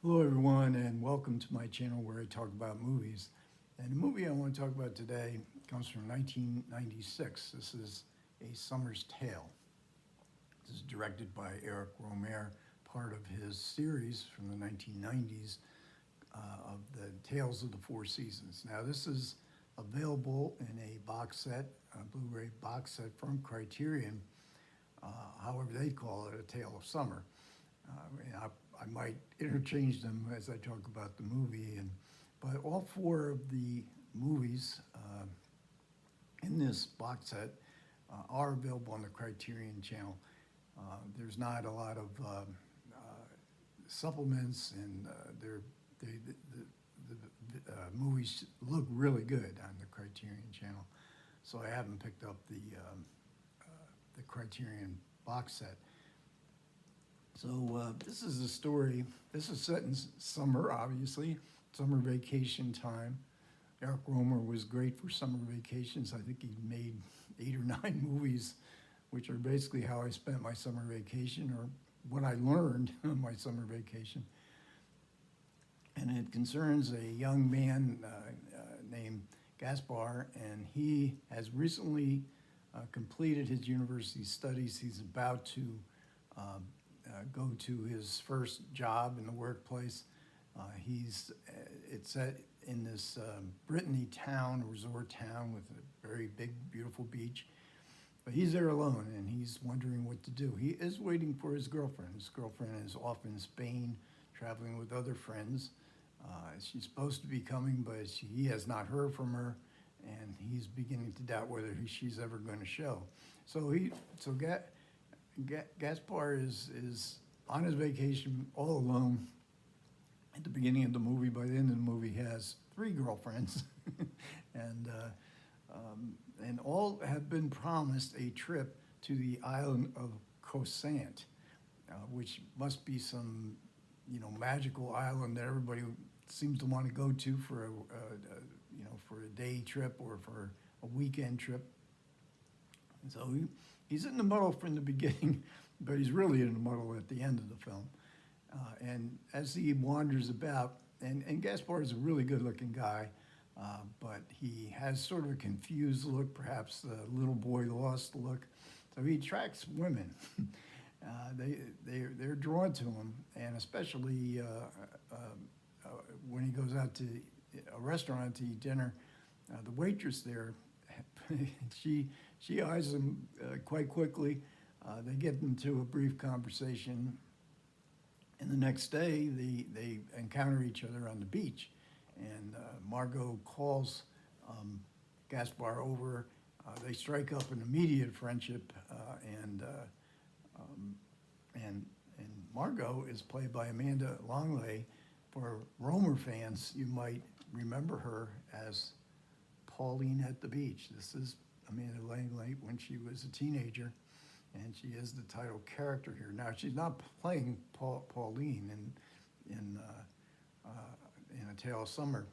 Hello, everyone, and welcome to my channel where I talk about movies. And the movie I want to talk about today comes from 1996. This is A Summer's Tale. This is directed by Rohmer, part of his series from the 1990s of the Tales of the Four Seasons. Now, this is available in a box set, a Blu-ray box set from Criterion. However, they call it A Tale of Summer. I might interchange them as I talk about the movie, but all four of the movies in this box set are available on the Criterion channel. There's not a lot of supplements, and the movies look really good on the Criterion channel. So I haven't picked up the Criterion box set. So this is a story. This is set in summer, obviously, summer vacation time. Rohmer was great for summer vacations. I think he made 8 or 9 movies, which are basically how I spent my summer vacation, or what I learned on my summer vacation. And it concerns a young man named Gaspar, and he has recently completed his university studies. He's about to go to his first job in the workplace. It's set in this Brittany town, a resort town with a very big, beautiful beach. But he's there alone, and he's wondering what to do. He is waiting for his girlfriend. His girlfriend is off in Spain, traveling with other friends. She's supposed to be coming, but he has not heard from her, and he's beginning to doubt whether she's ever going to show. So Gaspar is on his vacation all alone. At the beginning of the movie, by the end of the movie, he has 3 girlfriends, and all have been promised a trip to the island of Cosant, which must be some, magical island that everybody seems to want to go to for a day trip or for a weekend trip. And so he's in the muddle from the beginning, but he's really in the muddle at the end of the film. And as he wanders about, and Gaspar is a really good-looking guy, but he has sort of a confused look, perhaps the little boy lost look. So he attracts women. They're drawn to him, and especially when he goes out to a restaurant to eat dinner, the waitress there, she eyes him quite quickly. They get into a brief conversation, and the next day they encounter each other on the beach, and Margot calls Gaspar over. They strike up an immediate friendship, and Margot is played by Amanda Longley. For Rohmer fans, you might remember her as Pauline at the Beach. This is Amanda Langley when she was a teenager, and she is the title character here. Now, she's not playing Pauline in A Tale of Summer.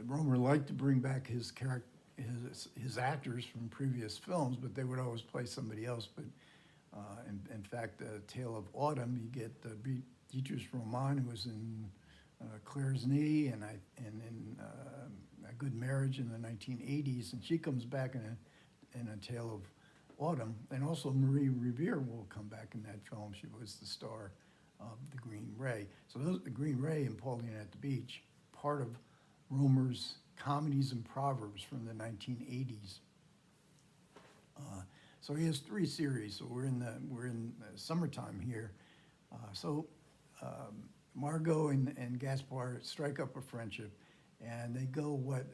Rohmer liked to bring back his actors from previous films, but they would always play somebody else. But in fact, Tale of Autumn, you get Beatrice Roman, who was in Claire's Knee and in A Good Marriage in the 1980s, and she comes back in A Tale of Autumn. And also Marie Revere will come back in that film. She was the star of The Green Ray. So the Green Ray and Pauline at the Beach, part of Rohmer's comedies and proverbs from the 1980s. So he has 3 series. So we're in summertime here. Margot and Gaspar strike up a friendship, and they go what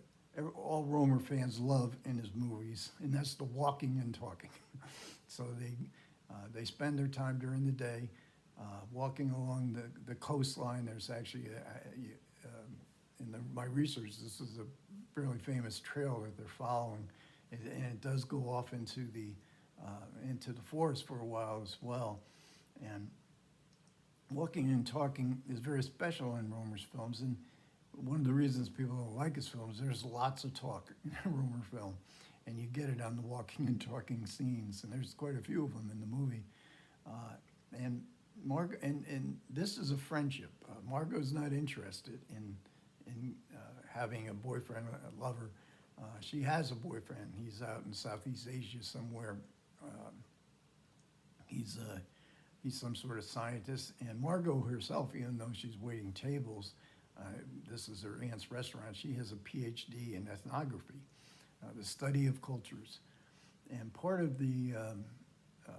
all Rohmer fans love in his movies, and that's the walking and talking. So they spend their time during the day walking along the coastline. There's actually, my research, this is a fairly famous trail that they're following, and it does go off into the forest for a while as well. And walking and talking is very special in Rohmer's films, and one of the reasons people don't like his films, there's lots of talk in a Rohmer film, and you get it on the walking and talking scenes, and there's quite a few of them in the movie. And Margot, and this is a friendship. Margot's not interested in having a boyfriend, a lover. She has a boyfriend. He's out in Southeast Asia somewhere. Um, he's he's some sort of scientist. And Margot herself, even though she's waiting tables, uh, this is her aunt's restaurant. She has a PhD in ethnography, the study of cultures. And part of uh,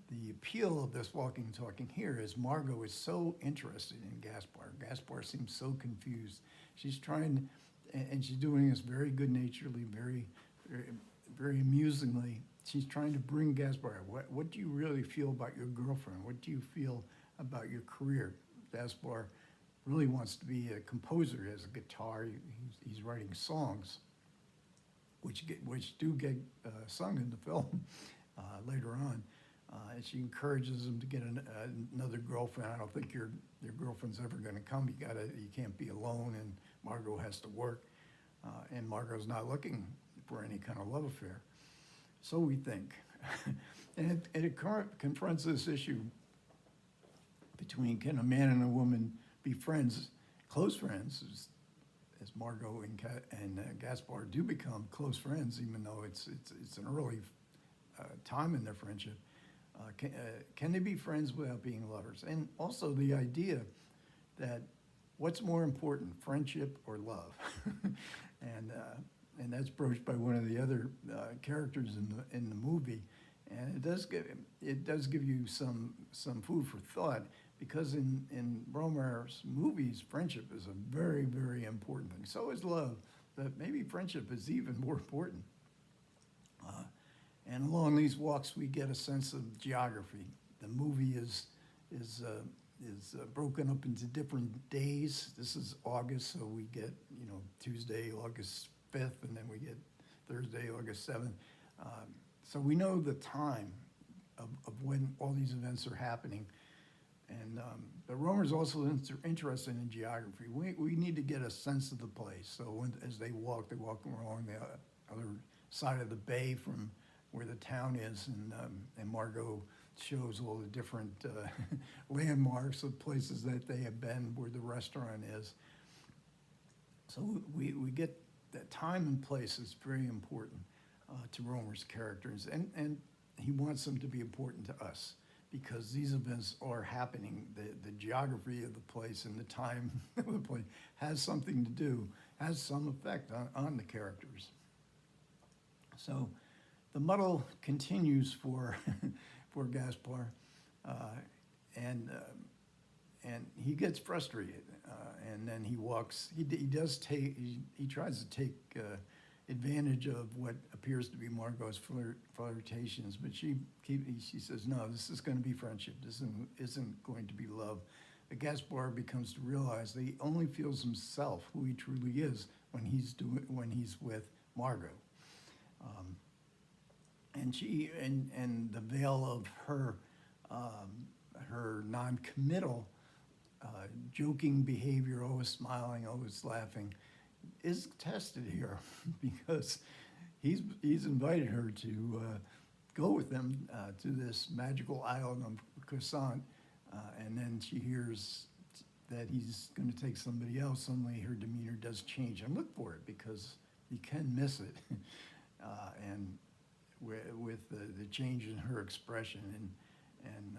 the appeal of this walking and talking here is Margot is so interested in Gaspar. Gaspar seems so confused. She's trying, and she's doing this very good naturedly, very, very amusingly. She's trying to bring Gaspar. What do you really feel about your girlfriend? What do you feel about your career? Gaspar really wants to be a composer. He has a guitar. He's writing songs, which do get sung in the film later on. And she encourages him to get another girlfriend. I don't think your girlfriend's ever going to come. You can't be alone. And Margot has to work, and Margot's not looking for any kind of love affair. So we think, and it confronts this issue between, can a man and a woman be friends, close friends, as Margot and Gaspar do become close friends, even though it's an early time in their friendship. Can they be friends without being lovers? And also the idea that what's more important, friendship or love? and that's broached by one of the other characters in the movie, and it does give you some food for thought, because in Rohmer's movies, friendship is a very, very important thing. So is love, but maybe friendship is even more important. And along these walks, we get a sense of geography. The movie is broken up into different days. This is August, so we get Tuesday, August 5th, and then we get Thursday, August 7th. So we know the time of when all these events are happening. And but Rohmer's also interested in geography. We need to get a sense of the place. So as they walk along the other side of the bay from where the town is, and Margot shows all the different landmarks of places that they have been, where the restaurant is. So we get that time and place is very important to Rohmer's characters, and he wants them to be important to us, because these events are happening. The geography of the place and the time of the place has something to do, has some effect on the characters. So the muddle continues for for Gaspar, and he gets frustrated, and then he walks. He tries to take advantage of what appears to be Margot's flirtations, but she says, no, this is going to be friendship. This isn't going to be love. But Gaspar becomes to realize that he only feels himself, who he truly is, when he's with Margot. And the veil of her non-committal, joking behavior, always smiling, always laughing, is tested here, because he's invited her to go with him to this magical island of Croissant, and then she hears that he's going to take somebody else. Suddenly her demeanor does change, and look for it, because you can miss it. And with the change in her expression, and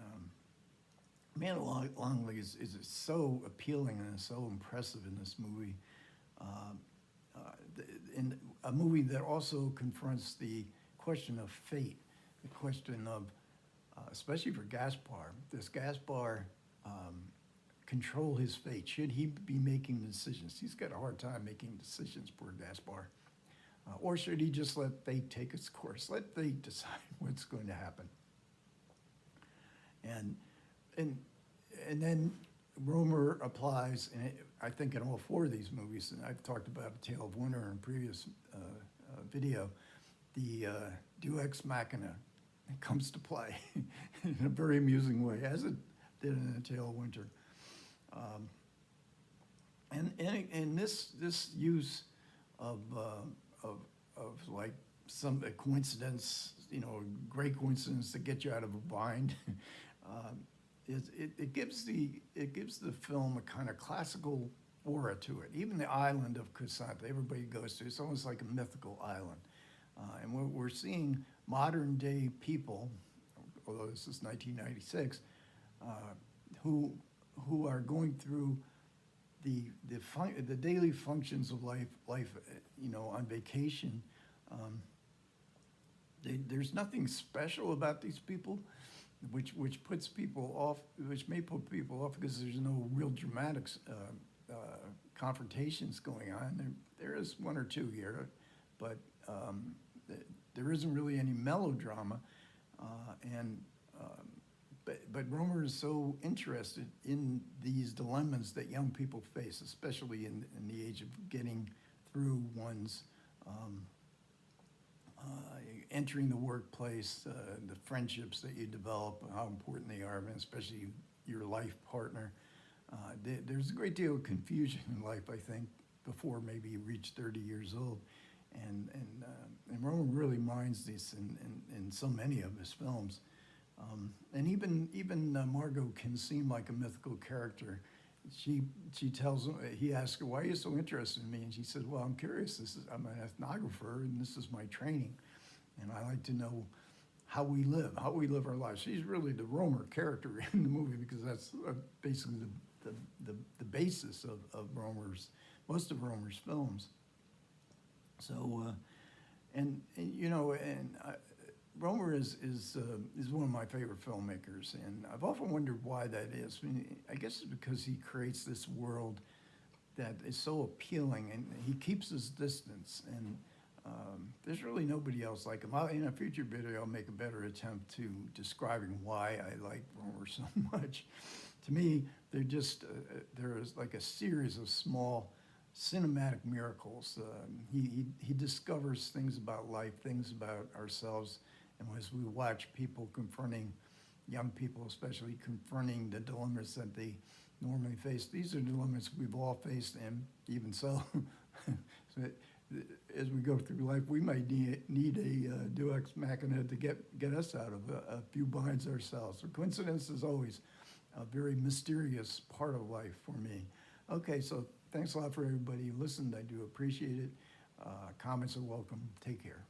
Man Longley is so appealing and so impressive in this movie. In a movie that also confronts the question of fate, the question of, especially for Gaspar, does Gaspar control his fate? Should he be making decisions? He's got a hard time making decisions, poor Gaspar. Or should he just let fate take its course? Let fate decide what's going to happen. And then Rohmer applies, and I think in all four of these movies, and I've talked about A Tale of Winter in a previous video, the Deus Ex Machina comes to play in a very amusing way, as it did in A Tale of Winter. And this use of like some coincidence, great coincidence to get you out of a bind, it gives the film a kind of classical aura to it. Even the island of Kusanta, everybody goes to, it's almost like a mythical island. And we're seeing modern day people, although this is 1996, uh, who are going through the daily functions of life, on vacation. Um, there's nothing special about these people, which puts people off, which may put people off because there's no real dramatic confrontations going on. There is one or two here, but there isn't really any melodrama, and but Rohmer is so interested in these dilemmas that young people face, especially in the age of getting through one's entering the workplace, the friendships that you develop, how important they are, and especially your life partner. There's a great deal of confusion in life, I think, before maybe you reach 30 years old. And Rohmer really minds this in so many of his films. And even Margot can seem like a mythical character. She tells him, he asks her, "Why are you so interested in me?" And she says, "Well, I'm curious. I'm an ethnographer, and this is my training, and I like to know how we live our lives." She's really the Rohmer character in the movie because that's basically the basis of most of Rohmer's films. So, Rohmer is one of my favorite filmmakers, and I've often wondered why that is. I mean, I guess it's because he creates this world that is so appealing, and he keeps his distance, and there's really nobody else like him. In a future video, I'll make a better attempt to describing why I like Rohmer so much. To me, there is like a series of small cinematic miracles. He discovers things about life, things about ourselves, and as we watch people confronting, young people especially, confronting the dilemmas that they normally face. These are dilemmas we've all faced, and even so, as we go through life, we might need a deus ex machina to get us out of a few binds ourselves. So coincidence is always a very mysterious part of life for me. Okay, so thanks a lot for everybody who listened. I do appreciate it. Comments are welcome. Take care.